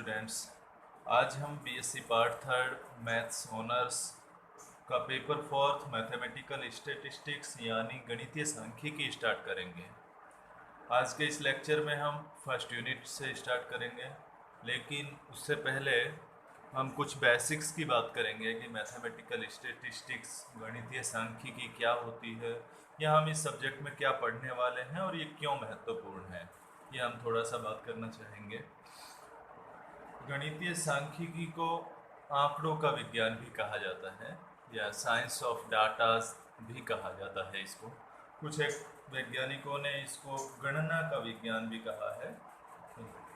Students. आज हम BSc part third maths honours का पेपर फोर्थ मैथमेटिकल स्टैटिस्टिक्स यानी गणितीय सांख्यिकी स्टार्ट करेंगे। आज के इस लेक्चर में हम फर्स्ट यूनिट से स्टार्ट करेंगे, लेकिन उससे पहले हम कुछ बेसिक्स की बात करेंगे कि मैथमेटिकल स्टैटिस्टिक्स गणितीय सांख्यिकी क्या होती है, या हम इस सब्जेक्ट में क्या पढ़ने वाले हैं और ये क्यों महत्वपूर्ण है, ये हम थोड़ा सा बात करना चाहेंगे। गणितीय सांख्यिकी को आंकड़ों का विज्ञान भी कहा जाता है या साइंस ऑफ डाटाज भी कहा जाता है इसको। कुछ एक वैज्ञानिकों ने इसको गणना का विज्ञान भी कहा है,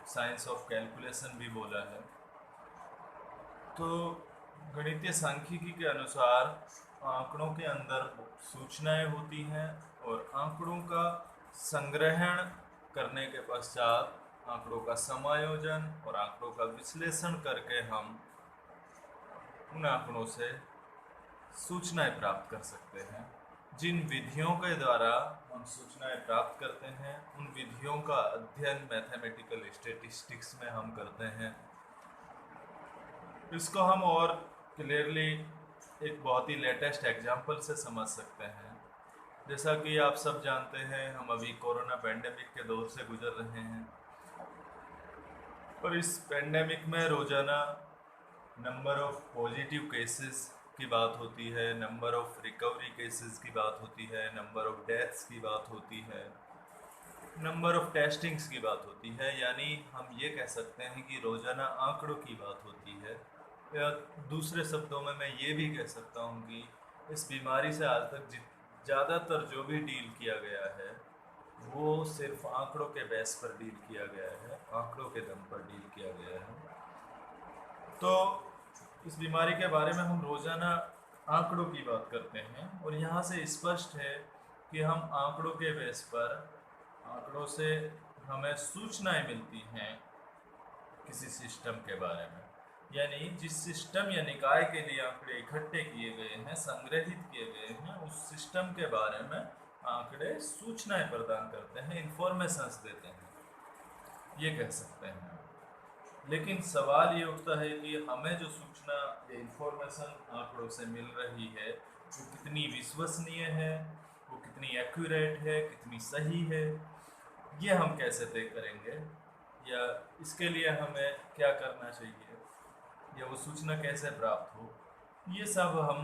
साइंस ऑफ कैलकुलेशन भी बोला है। तो गणितीय सांख्यिकी के अनुसार आंकड़ों के अंदर सूचनाएं होती हैं और आंकड़ों का संग्रहण करने के पश्चात आंकड़ों का समायोजन और आंकड़ों का विश्लेषण करके हम उन आंकड़ों से सूचनाएं प्राप्त कर सकते हैं। जिन विधियों के द्वारा हम सूचनाएं प्राप्त करते हैं उन विधियों का अध्ययन मैथमेटिकल स्टैटिस्टिक्स में हम करते हैं। इसको हम और क्लियरली एक बहुत ही लेटेस्ट एग्जाम्पल से समझ सकते हैं। जैसा कि आप सब जानते हैं, हम अभी कोरोना पैंडेमिक के दौर से गुजर रहे हैं और इस पैंडेमिक में रोज़ाना नंबर ऑफ पॉजिटिव केसेस की बात होती है, नंबर ऑफ रिकवरी केसेस की बात होती है, नंबर ऑफ डेथ्स की बात होती है, नंबर ऑफ टेस्टिंग्स की बात होती है। यानी हम ये कह सकते हैं कि रोज़ाना आंकड़ों की बात होती है, या दूसरे शब्दों में मैं ये भी कह सकता हूँ कि इस बीमारी से आज तक ज़्यादातर जो भी डील किया गया है वो सिर्फ आंकड़ों के बेस पर डील किया गया है, आंकड़ों के दम पर डील किया गया है। तो इस बीमारी के बारे में हम रोज़ाना आंकड़ों की बात करते हैं और यहाँ से स्पष्ट है कि हम आंकड़ों के बेस पर, आंकड़ों से हमें सूचनाएं मिलती हैं किसी सिस्टम के बारे में। यानी जिस सिस्टम या निकाय के लिए आंकड़े इकट्ठे किए गए हैं, संग्रहित किए गए हैं, उस सिस्टम के बारे में आंकड़े सूचनाएं प्रदान करते हैं, इंफॉर्मेशंस देते हैं, ये कह सकते हैं। लेकिन सवाल ये उठता है कि हमें जो सूचना या इंफॉर्मेशन आंकड़ों से मिल रही है वो कितनी विश्वसनीय है, वो कितनी एक्यूरेट है, कितनी सही है, ये हम कैसे तय करेंगे, या इसके लिए हमें क्या करना चाहिए, या वो सूचना कैसे प्राप्त हो, ये सब हम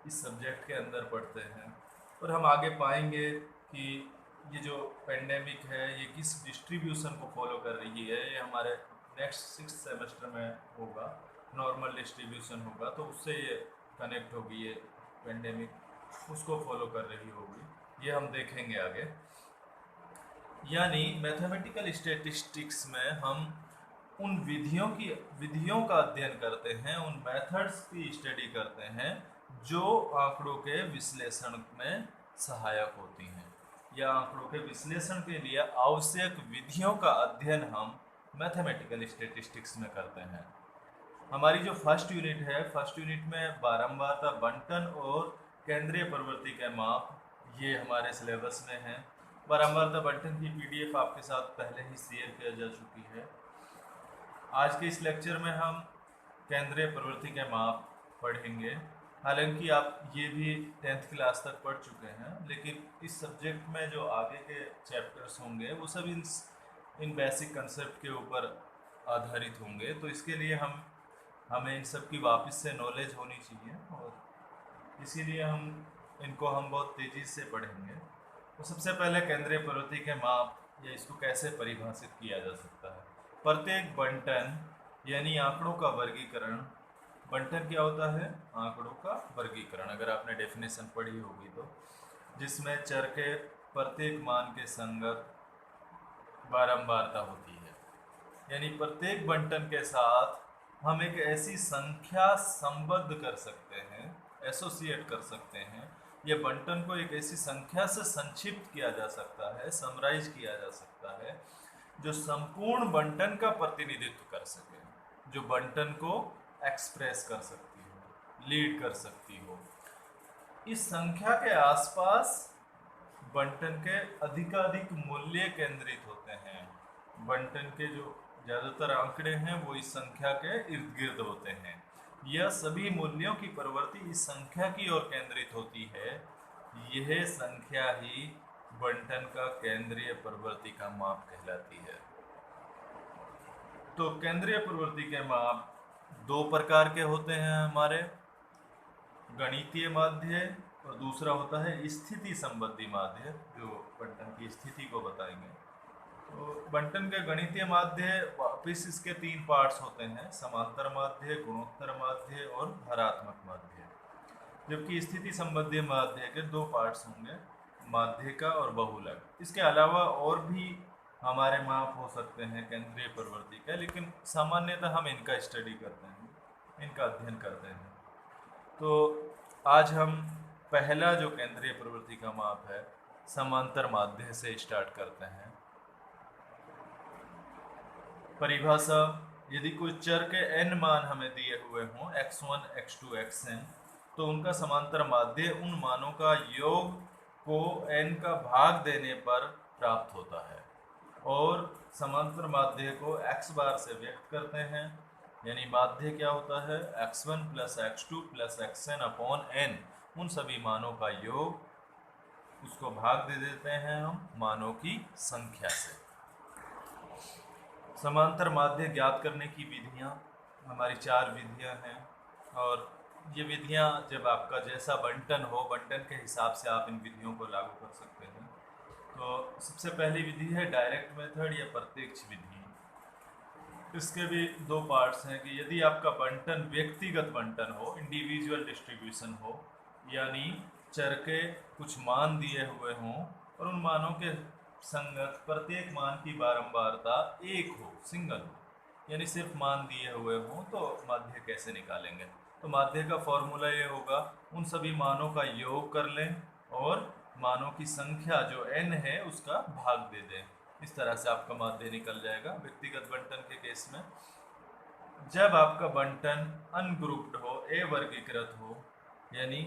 इस सब्जेक्ट के अंदर पढ़ते हैं। और हम आगे पाएंगे कि ये जो पेंडेमिक है ये किस डिस्ट्रीब्यूशन को फॉलो कर रही है। ये हमारे नेक्स्ट 6th सेमेस्टर में होगा, नॉर्मल डिस्ट्रीब्यूशन होगा, तो उससे ये कनेक्ट होगी, ये पेंडेमिक उसको फॉलो कर रही होगी, ये हम देखेंगे आगे। यानी मैथमेटिकल स्टैटिस्टिक्स में हम उन विधियों का अध्ययन करते हैं, उन मेथड्स की स्टडी करते हैं जो आंकड़ों के विश्लेषण में सहायक होती हैं, या आंकड़ों के विश्लेषण के लिए आवश्यक विधियों का अध्ययन हम मैथमेटिकल स्टैटिस्टिक्स में करते हैं। हमारी जो फर्स्ट यूनिट है, फर्स्ट यूनिट में बारंबारता बंटन और केंद्रीय प्रवृत्ति के माप, ये हमारे सिलेबस में है। बारंबारता बंटन की पीडीएफ आपके साथ पहले ही शेयर किया जा चुकी है। आज के इस लेक्चर में हम केंद्रीय प्रवृत्ति के माप पढ़ेंगे। हालांकि आप ये भी 10th क्लास तक पढ़ चुके हैं, लेकिन इस सब्जेक्ट में जो आगे के चैप्टर्स होंगे वो सब इन बेसिक कंसेप्ट के ऊपर आधारित होंगे। तो इसके लिए हमें इन सब की वापस से नॉलेज होनी चाहिए और इसीलिए इनको हम बहुत तेज़ी से पढ़ेंगे। तो सबसे पहले केंद्रीय प्रवृत्ति के माप, या इसको कैसे परिभाषित किया जा सकता है। प्रत्येक बंटन यानी आंकड़ों का वर्गीकरण, बंटन क्या होता है, आंकड़ों का वर्गीकरण, अगर आपने डेफिनेशन पढ़ी होगी तो, जिसमें चर के प्रत्येक मान के संगत बारंबारता होती है। यानी प्रत्येक बंटन के साथ हम एक ऐसी संख्या संबद्ध कर सकते हैं, एसोसिएट कर सकते हैं, या बंटन को एक ऐसी संख्या से संक्षिप्त किया जा सकता है, समराइज किया जा सकता है, जो संपूर्ण बंटन का प्रतिनिधित्व कर सके, जो बंटन को एक्सप्रेस कर सकती हो, लीड कर सकती हो। इस संख्या के आसपास बंटन के अधिकाधिक मूल्य केंद्रित होते हैं। बंटन के जो ज़्यादातर आंकड़े हैं वो इस संख्या के इर्द गिर्द होते हैं। यह सभी मूल्यों की प्रवृत्ति इस संख्या की ओर केंद्रित होती है। यह संख्या ही बंटन का केंद्रीय प्रवृत्ति का माप कहलाती है। तो केंद्रीय प्रवृत्ति के माप दो प्रकार के होते हैं हमारे, गणितीय माध्य और दूसरा होता है स्थिति संबंधी माध्य, जो बंटन की स्थिति को बताएंगे। तो बंटन के गणितीय माध्य वापिस इसके तीन पार्ट्स होते हैं, समांतर माध्य, गुणोत्तर माध्य और हरात्मक माध्य। जबकि स्थिति संबंधी माध्य के दो पार्ट्स होंगे, माध्यिका और बहुलक। इसके अलावा और भी हमारे माप हो सकते हैं केंद्रीय प्रवृत्ति का, लेकिन सामान्यतः हम इनका स्टडी करते हैं, इनका अध्ययन करते हैं। तो आज हम पहला जो केंद्रीय प्रवृत्ति का माप है समांतर माध्य से स्टार्ट करते हैं। परिभाषा: यदि कोई चर के n मान हमें दिए हुए हों x1, x2, xn, तो उनका समांतर माध्य उन मानों का योग को n का भाग देने पर प्राप्त होता है। और समांतर माध्य को x बार से व्यक्त करते हैं, यानी माध्य क्या होता है x1 plus x2 plus xn upon n, उन सभी मानों का योग, उसको भाग दे देते हैं हम मानों की संख्या से। समांतर माध्य ज्ञात करने की विधियां हमारी चार विधियां हैं, और ये विधियां जब आपका जैसा बंटन हो, बंटन के हिसाब से आप इन विधियों को लागू कर सकते हैं। तो सबसे पहली विधि है डायरेक्ट मेथड या प्रत्यक्ष विधि। इसके भी दो पार्ट्स हैं कि यदि आपका बंटन व्यक्तिगत बंटन हो, इंडिविजुअल डिस्ट्रीब्यूशन हो, यानी चर के कुछ मान दिए हुए हों और उन मानों के संगत प्रत्येक मान की बारंबारता एक हो, सिंगल हो, यानी सिर्फ मान दिए हुए हों, तो माध्य कैसे निकालेंगे? तो माध्य का फॉर्मूला ये होगा, उन सभी मानों का योग कर लें और मानों की संख्या जो n है उसका भाग दे दें। इस तरह से आपका माध्य निकल जाएगा व्यक्तिगत बंटन के केस में। जब आपका बंटन अनग्रुप्ड हो, अवर्गीकृत हो, यानी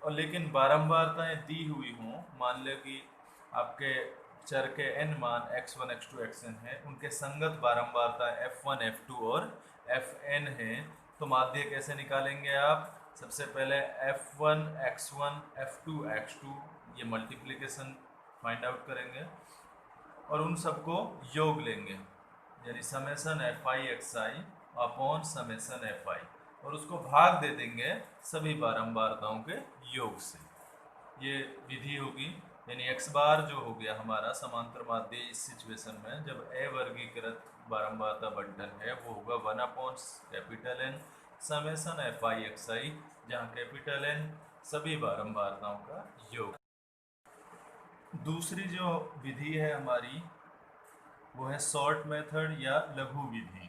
और लेकिन बारंबारताएं दी हुई हों, मान लो कि आपके चर के n मान x1, x2, xn है, उनके संगत बारंबारता f1, f2 और fn है, तो माध्य कैसे निकालेंगे आप? सबसे पहले f1 x1 f2 x2 ये मल्टीप्लिकेशन फाइंड आउट करेंगे और उन सबको योग लेंगे, यानी summation fi xi upon summation fi, और उसको भाग दे देंगे सभी बारंबारताओं के योग से। ये विधि होगी, यानी x बार जो हो गया हमारा समांतर माध्य इस सिचुएशन में जब अवर्गीकृत बारंबारता बंटन है, वो होगा 1 upon capital N summation fi xi, जहाँ कैपिटल N सभी बारंबारताओं का योग। दूसरी जो विधि है हमारी वो है शॉर्ट मेथड या लघु विधि।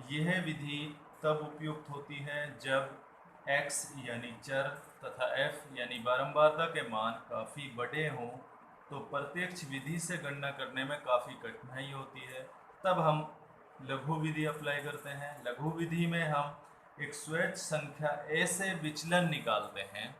यह विधि तब उपयुक्त होती है जब x यानी चर तथा f यानी बारंबारता के मान काफ़ी बड़े हों, तो प्रत्यक्ष विधि से गणना करने में काफ़ी कठिनाई होती है, तब हम लघु विधि अप्लाई करते हैं। लघु विधि में हम एक स्वैच्छ संख्या a से विचलन निकालते हैं,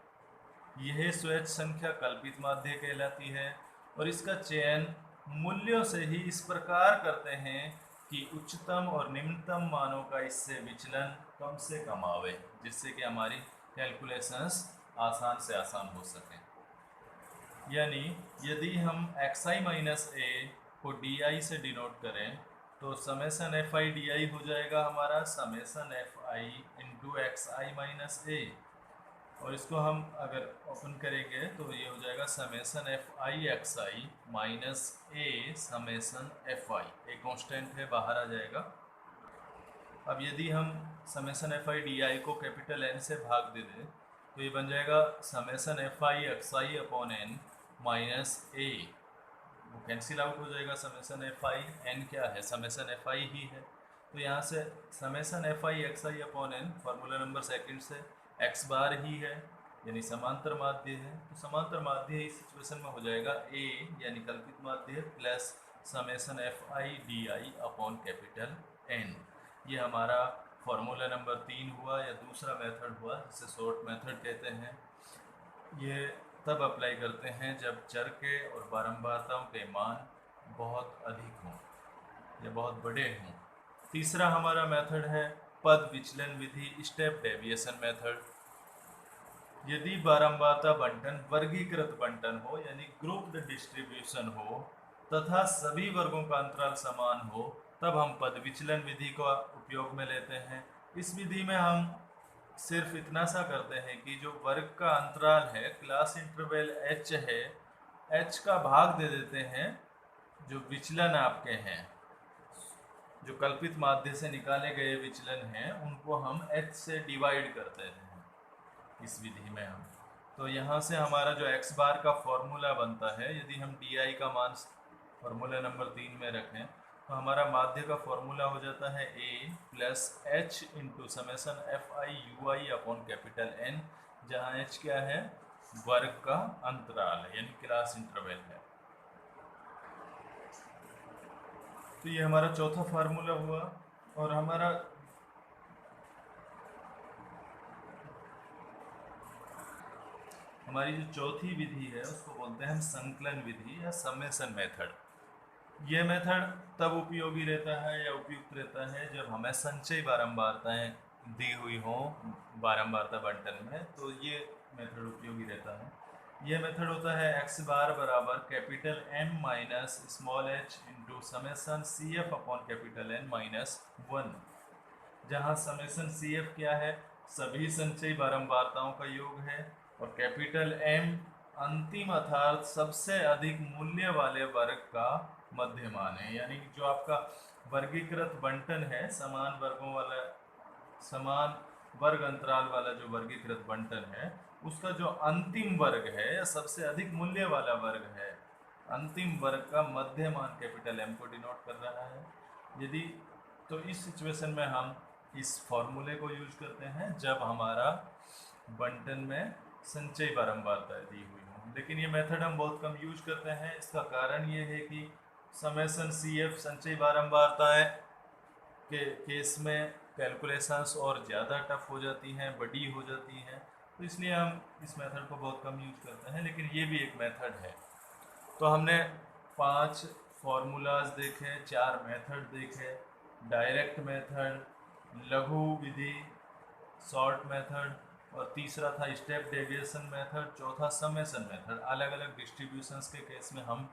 यह स्वैच्छ संख्या कल्पित माध्य कहलाती है, और इसका चयन मूल्यों से ही इस प्रकार करते हैं कि उच्चतम और निम्नतम मानों का इससे विचलन कम से कम आवे, जिससे कि हमारी कैलकुलेशंस आसान से आसान हो सके। यानी यदि हम xi माइनस a को di से डिनोट करें तो समेसन fi di हो जाएगा हमारा summation fi into xi minus a, और इसको हम अगर ओपन करेंगे तो ये हो जाएगा summation fi xi minus a summation fi, एक कांस्टेंट है बाहर आ जाएगा। अब यदि हम समेसन fi di को कैपिटल N से भाग दे दें तो ये बन जाएगा summation fi xi upon n minus a, वो कैंसिल आउट हो जाएगा। समेसन fi n क्या है? समेसन fi ही है, तो यहाँ से summation fi xi upon n formula number second से x बार ही है, यानी समांतर माध्य है, तो समांतर माध्य इस सिचुएशन में हो जाएगा a यानी कल्पित माध्य plus summation fi di upon capital N। ये हमारा फार्मूला नंबर 3 हुआ या दूसरा मेथड हुआ जिसे शॉर्ट मेथड कहते हैं। ये तब अप्लाई करते हैं जब चर के और बारंबारताओं के मान बहुत अधिक हों, या बहुत बड़े हों। तीसरा हमारा मेथड है पद विचलन विधि, स्टेप डेविएशन मेथड। यदि बारंबारता बंटन वर्गीकृत बंटन हो यानी ग्रुप्ड डिस्ट्रीब्यूशन हो तथा सभी वर्गों का अंतराल समान हो, तब हम पद विचलन विधि का उपयोग में लेते हैं। इस विधि में हम सिर्फ इतना सा करते हैं कि जो वर्ग का अंतराल है, क्लास इंटरवल h है, h का भाग दे देते हैं जो विचलन आपके हैं, जो कल्पित माध्य से निकाले गए विचलन हैं, उनको हम h से डिवाइड करते हैं इस विधि में हम। तो यहाँ से हमारा जो x बार का फॉर्मूला बनता है, यदि हम di का मान फॉर्मूला नंबर 3 में रखें तो हमारा माध्य का फॉर्मूला हो जाता है a plus h into summation fi ui upon capital N, जहाँ h क्या है, वर्ग का अंतराल है यानी क्लास इंटरवल है। तो ये हमारा चौथा फार्मूला हुआ। और हमारी जो चौथी विधि है उसको बोलते हैं हम संकलन विधि या समेसन मेथड। ये मेथड तब उपयोगी रहता है या उपयुक्त रहता है जब हमें संचयी बारंबारताएं दी हुई हों बारंबारता बंटन में, तो ये मेथड उपयोगी रहता है। ये मेथड होता है x बार बराबर capital M minus small h into summation CF upon capital N minus 1, जहाँ समेसन CF क्या है, सभी संचयी बारंबारताओं का योग है, और कैपिटल M अंतिम अर्थात सबसे अधिक मूल्य वाले वर्ग का मध्यमान है। यानी जो आपका वर्गीकृत बंटन है, समान वर्गों वाला, समान वर्ग अंतराल वाला जो वर्गीकृत बंटन है, उसका जो अंतिम वर्ग है या सबसे अधिक मूल्य वाला वर्ग है, अंतिम वर्ग का मध्यमान कैपिटल M को डिनोट कर रहा है। यदि तो इस सिचुएशन में हम इस फॉर्मूले को यूज करते हैं जब हमारा बंटन में संचयी बारंबारताएं दी हुई हों। लेकिन ये मेथड हम बहुत कम यूज करते हैं। इसका कारण ये है कि समेसन CF संचयी बारंबारताएं के केस में कैलकुलेशंस और ज़्यादा टफ हो जाती हैं, बड़ी हो जाती हैं, तो इसलिए हम इस मेथड को बहुत कम यूज करते हैं। लेकिन ये भी एक मेथड है। तो हमने 5 फॉर्मूलाज देखे, 4 मेथड देखे, डायरेक्ट मेथड, लघु विधि, शॉर्ट मेथड, और तीसरा था स्टेप डेविएशन मेथड, चौथा समेसन मेथड। अलग अलग डिस्ट्रीब्यूशंस के केस में हम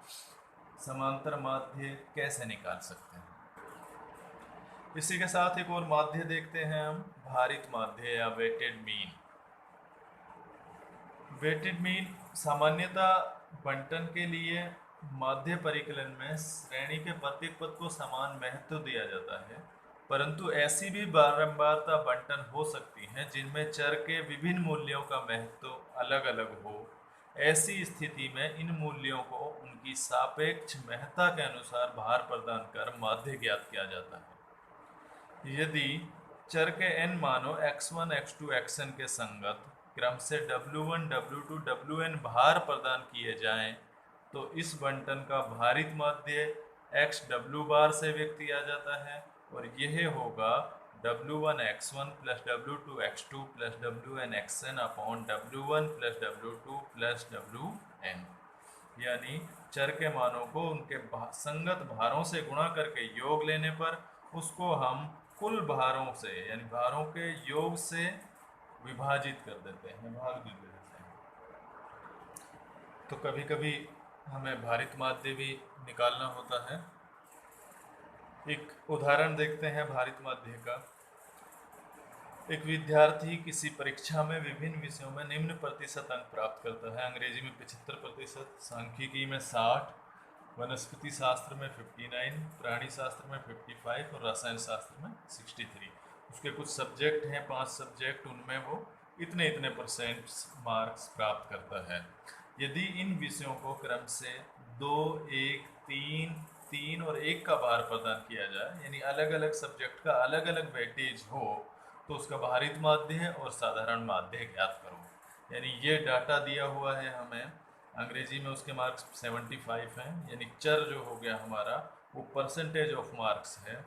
समांतर माध्य कैसे निकाल सकते हैं। इसी के साथ एक और माध्य देखते हैं हम, भारित माध्य या वेटेड मीन। वेटेड मीन सामान्यतः बंटन के लिए माध्य परिकलन में श्रेणी के प्रत्येक पद को समान महत्व दिया जाता है, परंतु ऐसी भी बारंबारता बंटन हो सकती हैं जिनमें चर के विभिन्न मूल्यों का महत्व अलग अलग हो। ऐसी स्थिति में इन मूल्यों को उनकी सापेक्ष महत्ता के अनुसार भार प्रदान कर माध्य ज्ञात किया जाता है। यदि चर के n मानों x1, x2, xn के संगत क्रम से w1, w2, wn भार प्रदान किए जाएं, तो इस बंटन का भारित माध्य x w बार से व्यक्त किया जाता है, और यह होगा w1 x1 plus w2 x2 plus wn xn upon w1 plus w2 plus wn। यानी चर के मानों को उनके संगत भारों से गुणा करके योग लेने पर उसको हम कुल भारों से यानी भारों के योग से विभाजित कर देते हैं, भाग भी दे देते हैं। तो कभी कभी हमें भारित माध्य भी निकालना होता है। एक उदाहरण देखते हैं भारित माध्य का। एक विद्यार्थी किसी परीक्षा में विभिन्न विषयों में निम्न प्रतिशत अंक प्राप्त करता है। अंग्रेजी में 75%, सांख्यिकी में 60, वनस्पति शास्त्र में 59, प्राणी शास्त्र में 55 और रसायन शास्त्र में 63। उसके कुछ सब्जेक्ट हैं, 5 सब्जेक्ट, उनमें वो इतने इतने परसेंट मार्क्स प्राप्त करता है। यदि इन विषयों को क्रम से 2, 1, 3, 3 और 1 का भार प्रदान किया जाए, यानी अलग अलग सब्जेक्ट का अलग अलग वेटेज हो, तो उसका भारित माध्य और साधारण माध्य ज्ञात करो। यानी ये डाटा दिया हुआ है हमें, अंग्रेजी में उसके मार्क्स 75 हैं, यानी चर जो हो गया हमारा वो परसेंटेज ऑफ मार्क्स है,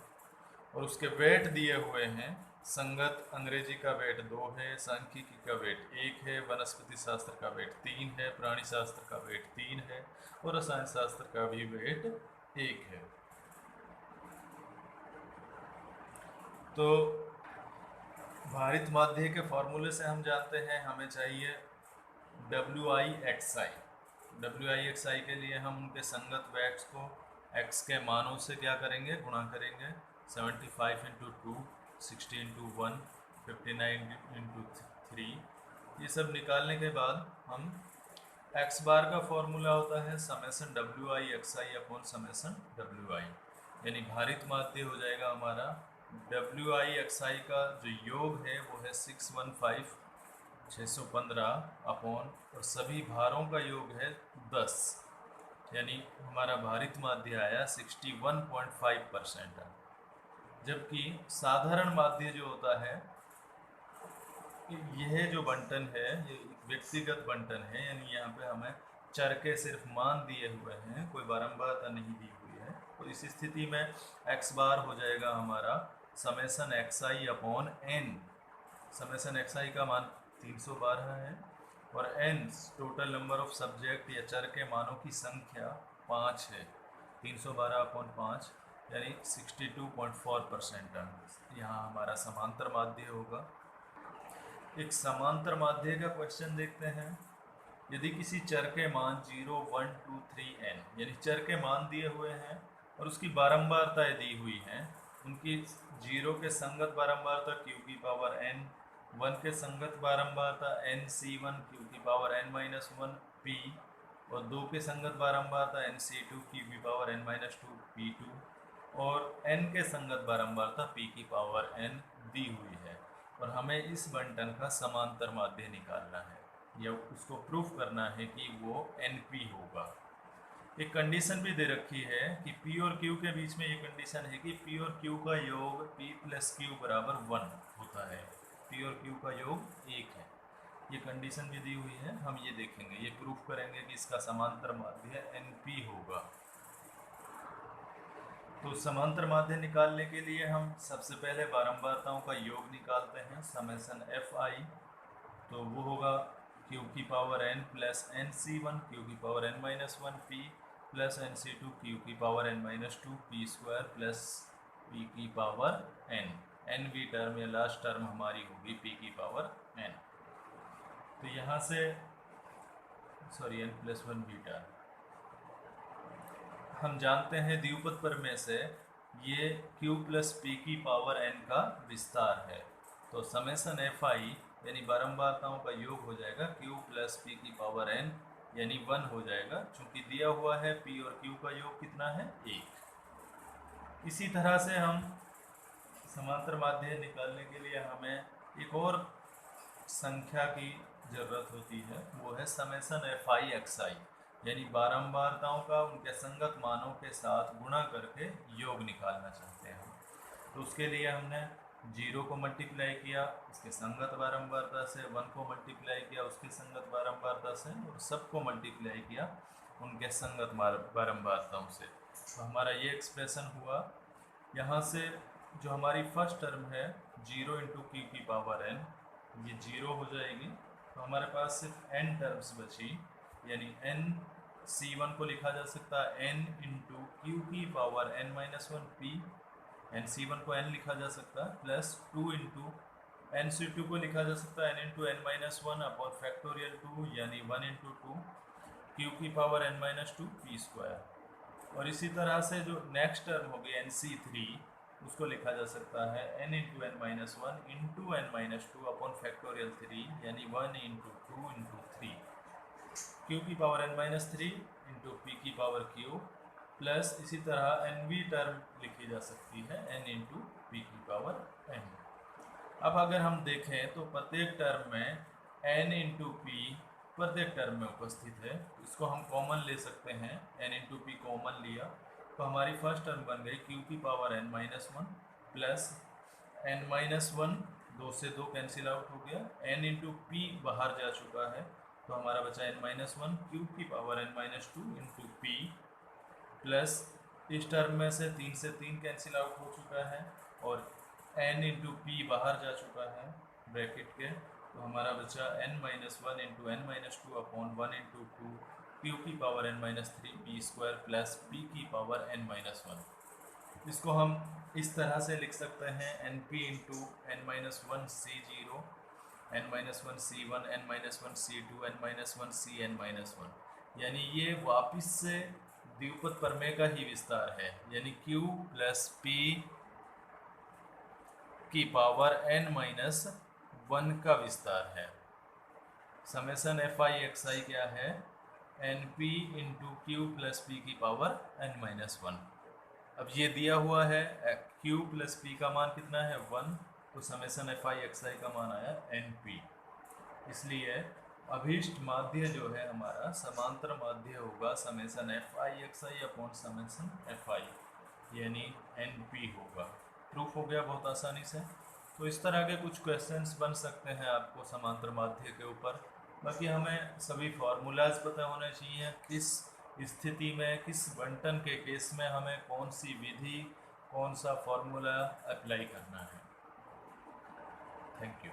और उसके वेट दिए हुए हैं। संगत अंग्रेजी का वेट 2 है, सांख्यिकी का वेट 1 है, वनस्पति शास्त्र का वेट 3 है, प्राणी शास्त्र का वेट 3 है, और रसायन शास्त्र का भी वेट 1 है। तो भारित माध्य के फॉर्मूले से हम जानते हैं हमें चाहिए WI/XI। WI/XI के लिए हम उनके संगत वेट्स को x के मानों से क्या करेंगे, गुणा करेंगे। 75 इंटू 2, 60 इंटू 1, 59 इंटू 3। ये सब निकालने के बाद हम x बार का फॉर्मूला होता है summation WI/XI upon summation WI, यानी भारित माध्य हो जाएगा हमारा WI/XI का जो योग है वो है 615 अपॉन, और सभी भारों का योग है 10, यानी हमारा भारित माध्य आया 61.5%। जबकि साधारण माध्य जो होता है, यह जो बंटन है ये व्यक्तिगत बंटन है, यानी यहाँ पे हमें चर के सिर्फ मान दिए हुए हैं, कोई बारंबारता नहीं दी हुई है। तो इस स्थिति में x बार हो जाएगा हमारा summation XI upon n। Summation XI का मान 312 है और n total number of subject या चर के मानों की संख्या 5 है। 312 अपॉन 5 यानी 62.4% यहाँ हमारा समांतर माध्य होगा। एक समांतर माध्य का क्वेश्चन देखते हैं। यदि किसी चर के मान 0, 1, 2, 3, n यानी चर के मान दिए हुए हैं और उसकी बारंबारताएं दी हुई हैं, उनकी 0 के संगत बारंबारता q की पावर n, 1 के संगत बारंबारता nc1 q की पावर n-1 p और 2 के संगत बारंबारता nc2 q की पावर n-2 p2 और n के संगत बारंबारता p की पावर n दी हुई है, और हमें इस बंटन का समांतर माध्य निकालना है या उसको प्रूफ करना है कि वो NP होगा। एक कंडीशन भी दे रखी है कि P और Q के बीच में ये कंडीशन है कि P और Q का योग P प्लस Q बराबर 1 होता है। P और Q का योग 1 है, ये कंडीशन भी दी हुई है। हम ये देखेंगे, ये प्रूफ करेंगे कि इसका समांतर माध्य NP होगा। तो समांतर माध्य निकालने के लिए हम सबसे पहले बारंबारताओं का योग निकालते हैं, समेसन FI। तो वो होगा q की power n plus nc1 q की power n-1 p plus nc2 q की power n-2 p square plus p की पावर n। nवी टर्म या लास्ट टर्म हमारी होगी p की पावर n। तो यहाँ से n प्लस 1 बीटा हम जानते हैं द्विपद प्रमेय से ये q प्लस p की पावर n का विस्तार है। तो समेसन FI यानी बारंबारताओं का योग हो जाएगा q प्लस p की पावर n यानी 1 हो जाएगा, चूंकि दिया हुआ है p और q का योग कितना है, 1। इसी तरह से हम समांतर माध्य निकालने के लिए हमें एक और संख्या की ज़रूरत होती है, वो है समेसन FI/XI, यानी बारंबारताओं का उनके संगत मानों के साथ गुणा करके योग निकालना चाहते हैं। तो उसके लिए हमने 0 को मल्टीप्लाई किया इसके संगत बारंबारता से, 1 को मल्टीप्लाई किया उसके संगत बारंबारता से, और सबको मल्टीप्लाई किया उनके संगत बारंबारताओं से। तो हमारा ये एक्सप्रेशन हुआ। यहाँ से जो हमारी फर्स्ट टर्म है 0 इंटू q की पावर n, ये 0 हो जाएगी। तो हमारे पास सिर्फ n टर्म्स बची, यानी nc1 को लिखा जा सकता है n इंटू q की पावर n-1 p, nc1 को n लिखा जा सकता है, प्लस 2 इंटू nc2 को लिखा जा सकता है n into n-1 upon factorial 2 यानी 1 इंटू 2 q की पावर n-2 p स्क्वायर। और इसी तरह से जो नेक्स्ट टर्म होगी nc3 उसको लिखा जा सकता है n into n-1 into n-2 upon factorial 3 यानी 1 इंटू 2 इंटू 3 q की पावर n-3 इंटू p की पावर q, प्लस इसी तरह nवी टर्म लिखी जा सकती है n इंटू p की पावर n। अब अगर हम देखें तो प्रत्येक टर्म में n इंटू p प्रत्येक टर्म में उपस्थित है, तो इसको हम कॉमन ले सकते हैं। n इंटू पी कॉमन लिया तो हमारी फर्स्ट टर्म बन गई q की पावर n-1 प्लस n-1, 2 से 2 कैंसिल आउट हो गया, n इंटू पी बाहर जा चुका है तो हमारा बचा n-1 q की power n-2 into P, plus इस टर्म में से 3 से 3 कैंसिल आउट हो चुका है और n इंटू पी बाहर जा चुका है ब्रैकेट के, तो हमारा बचा n-1 into n-2 upon 1 into 2 q की power n-3 p square plus p की पावर n-1। इसको हम इस तरह से लिख सकते हैं n p into n minus one C zero, n minus one C one, n minus one C two, n minus one C n minus one. यानी ये वापिस से द्विपद प्रमेय का ही विस्तार है, यानी q प्लस पी की पावर n माइनस वन का विस्तार है। Summation f i x i क्या है, n p into q plus p की पावर n माइनस वन। अब ये दिया हुआ है q प्लस पी का मान कितना है 1, तो समेसन एफ आई एक्स आई का मान आया एन पी। इसलिए अभीष्ट माध्य जो है हमारा समांतर माध्य होगा summation f i x I upon summation f आई, यानी एन पी होगा। प्रूफ हो गया बहुत आसानी से। तो इस तरह के कुछ क्वेश्चंस बन सकते हैं आपको समांतर माध्य के ऊपर। बाकी हमें सभी फार्मूलाज पता होने चाहिए, किस स्थिति में किस बंटन के केस में हमें कौन सी विधि कौन सा फार्मूला अप्लाई करना है। Thank you.